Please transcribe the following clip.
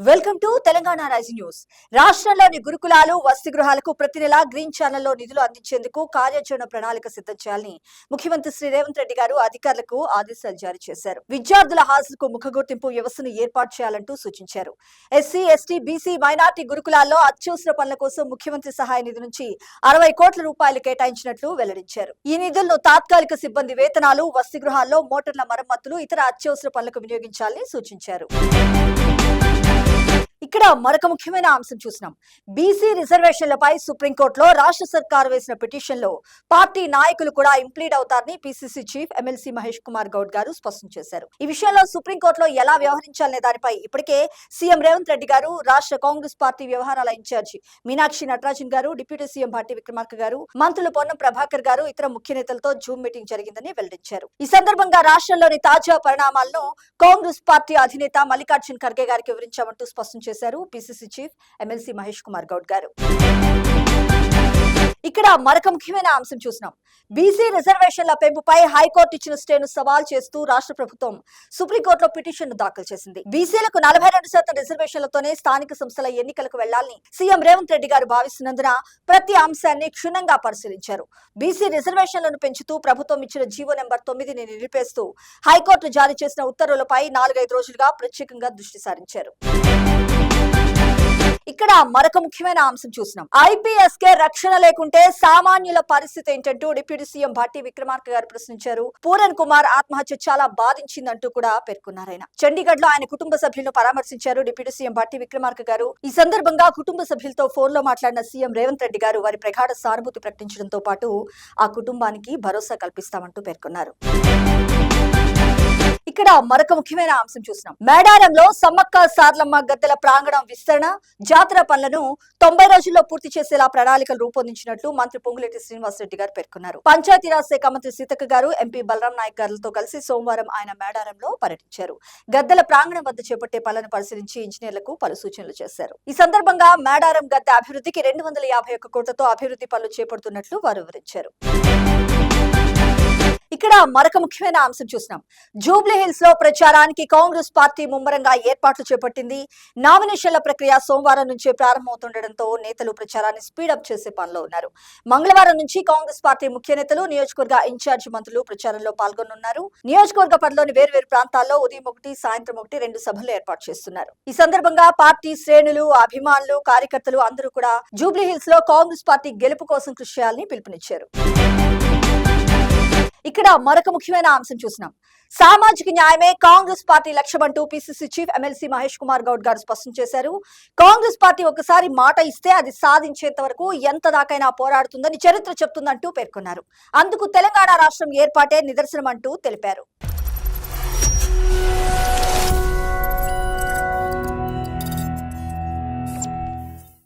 Welcome to Telangana rising news. రాష్ట్రంలోని గురుకులాలు వసతి గృహాలకు ప్రతి నెల గ్రీన్ ఛానల్లో నిధులు అందించేందుకు కార్యాచరణ ప్రణాళిక సిద్ధం చేయాలని ముఖ్యమంత్రి శ్రీ రేవంత్ రెడ్డి గారు అధికారులకు ఆదేశాలు జారీ చేశారు. విద్యార్థుల హాజరుకు ముఖ గుర్తింపు వ్యవస్థను ఏర్పాటు చేయాలంటూ సూచించారు. ఎస్సీ, ఎస్టీ, బీసీ, మైనార్టీ గురుకులాల్లో అత్యవసర పనుల కోసం ముఖ్యమంత్రి సహాయ నిధి నుంచి 60 కోట్ల రూపాయలు కేటాయించినట్లు వెల్లడించారు. ఈ నిధులను తాత్కాలిక సిబ్బంది వేతనాలు, వసతి గృహాల్లో మోటార్ల మరమ్మతులు, ఇతర అత్యవసర పనులకు వినియోగించాలని సూచించారు. ఇక్కడ మరొక ముఖ్యమైన అంశం చూసినాం. బీసీ రిజర్వేషన్లపై సుప్రీంకోర్టులో రాష్ట్ర సర్కారు వేసిన పిటిషన్లో పార్టీ నాయకులు కూడా ఇంప్లీడ్ అవుతారని PCC chief MLC Mahesh Kumar Goud garu స్పష్టం చేశారు. ఈ విషయంలో సుప్రీంకోర్టులో ఎలా వ్యవహరించాలనే దానిపై ఇప్పటికే సీఎం రేవంత్ రెడ్డి గారు, రాష్ట్ర కాంగ్రెస్ పార్టీ వ్యవహారాల ఇన్ఛార్జి మీనాక్షి నటరాజన్ గారు, డిప్యూటీ సీఎం భట్టి విక్రమార్క గారు, మంత్రులు పొన్నం ప్రభాకర్ గారు, ఇతర ముఖ్య నేతలతో జూమ్ మీటింగ్ జరిగిందని వెల్లడించారు. ఈ సందర్భంగా రాష్ట్రంలోని తాజా పరిణామాలను కాంగ్రెస్ పార్టీ అధినేత మల్లికార్జున్ ఖర్గే గారికి వివరించామంటూ స్పష్టం చేశారు PCC chief MLC Mahesh Kumar Goud గారు. ఇక్కడ మరొక ముఖ్యమైన అంశం చూసినాం. బీసీ రిజర్వేషన్ల పెంపుపై హైకోర్టు ఇచ్చిన స్టేను సవాల్ చేస్తూ రాష్ట్ర ప్రభుత్వం సుప్రీంకోర్టులో పిటిషన్ దాఖలు చేసింది. బీసీలకు 42% రిజర్వేషన్లతోనే స్థానిక సంస్థల ఎన్నికలకు వెళ్లాలని సీఎం రేవంత్ రెడ్డి గారు భావిస్తున్నందున ప్రతి అంశాన్ని క్షుణ్ణంగా పరిశీలించారు. బీసీ రిజర్వేషన్లను పెంచుతూ ప్రభుత్వం ఇచ్చిన జీవో నెంబర్ 9ని నిలిపేస్తూ హైకోర్టు జారీ చేసిన ఉత్తర్వులపై 4-5 రోజులుగా ప్రత్యేకంగా దృష్టి సారించారు. ఇక్కడ మరొక ముఖ్యమైన అంశం చూసినాం. ఐపీఎస్ కే రక్షణ లేకుంటే సామాన్యుల పరిస్థితి ఏంటంటూ డిప్యూటీ సీఎం భట్టి విక్రమార్క గారు ప్రశ్నించారు. పూరన్ కుమార్ ఆత్మహత్య చాలా బాధించిందంటూ కూడా పేర్కొన్నారు. ఆయన చండీగఢ్ లో ఆయన కుటుంబ సభ్యులను పరామర్శించారు డిప్యూటీ సీఎం భట్టి విక్రమార్క గారు. ఈ సందర్భంగా కుటుంబ సభ్యులతో ఫోన్ లో మాట్లాడిన సీఎం రేవంత్ రెడ్డి గారు వారి ప్రగాఢ సానుభూతి ప్రకటించడంతో పాటు ఆ కుటుంబానికి భరోసా కల్పిస్తామంటూ పేర్కొన్నారు. ఇక్కడ మరొక ముఖ్యమైన అంశం చూసినాం. మేడారంలో సమ్మక్క సార్లమ్మ గద్దెల ప్రాంగణం విస్తరణ, జాతర పనులను 90 రోజుల్లో పూర్తి చేసేలా ప్రణాళికలు రూపొందించినట్లు మంత్రి పొంగులేటి శ్రీనివాసరెడ్డి గారు పేర్కొన్నారు. పంచాయతీరాజ్ శాఖ మంత్రి సీతక్క గారు, ఎంపీ బలరాం నాయక్ గారులతో కలిసి సోమవారం ఆయన మేడారంలో పర్యటించారు. గద్దెల ప్రాంగణం వద్ద చేపట్టే పనులను పరిశీలించి ఇంజనీర్లకు పలు సూచనలు చేశారు. ఈ సందర్భంగా మేడారం గద్దె అభివృద్ధికి 251 కోట్లతో అభివృద్ధి పనులు చేపడుతున్నట్లు వారు వివరించారు. ఇక్కడ మరొక ముఖ్యమైన అంశం చూసినాం. జూబ్లీ హిల్స్ లో ప్రచారానికి కాంగ్రెస్ పార్టీ ముమ్మరంగా ఏర్పాట్లు చేపట్టింది. నామినేషన్ల ప్రక్రియ సోమవారం నుంచే ప్రారంభమవుతుండటంతో నేతలు ప్రచారాన్ని స్పీడప్ చేసే పనిలో ఉన్నారు. మంగళవారం నుంచి కాంగ్రెస్ పార్టీ ముఖ్య నేతలు, నియోజకవర్గ ఇన్ఛార్జి మంత్రులు ప్రచారంలో పాల్గొనున్నారు. నియోజకవర్గ పరిధిలోని వేర్వేరు ప్రాంతాల్లో ఉదయం 1, సాయంత్రం 1, 2 సభలు ఏర్పాటు చేస్తున్నారు. ఈ సందర్భంగా పార్టీ శ్రేణులు, అభిమానులు, కార్యకర్తలు అందరూ కూడా జూబ్లీ హిల్స్ లో కాంగ్రెస్ పార్టీ గెలుపు కోసం కృషి చేయాలని పిలుపునిచ్చారు. ఇక్కడ మరొక ముఖ్యమైన అంశం చూసినాం. సామాజిక న్యాయమే కాంగ్రెస్ పార్టీ లక్ష్యమంటూ PCC chief MLC Mahesh Kumar Goud garu స్పష్టం చేశారు. కాంగ్రెస్ పార్టీ ఒకసారి మాట ఇస్తే అది సాధించేంత వరకు ఎంత దాకైనా పోరాడుతుందని చరిత్ర చెప్తుందంటూ పేర్కొన్నారు. అందుకు తెలంగాణ రాష్ట్రం ఏర్పాటే నిదర్శనమంటూ తెలిపారు.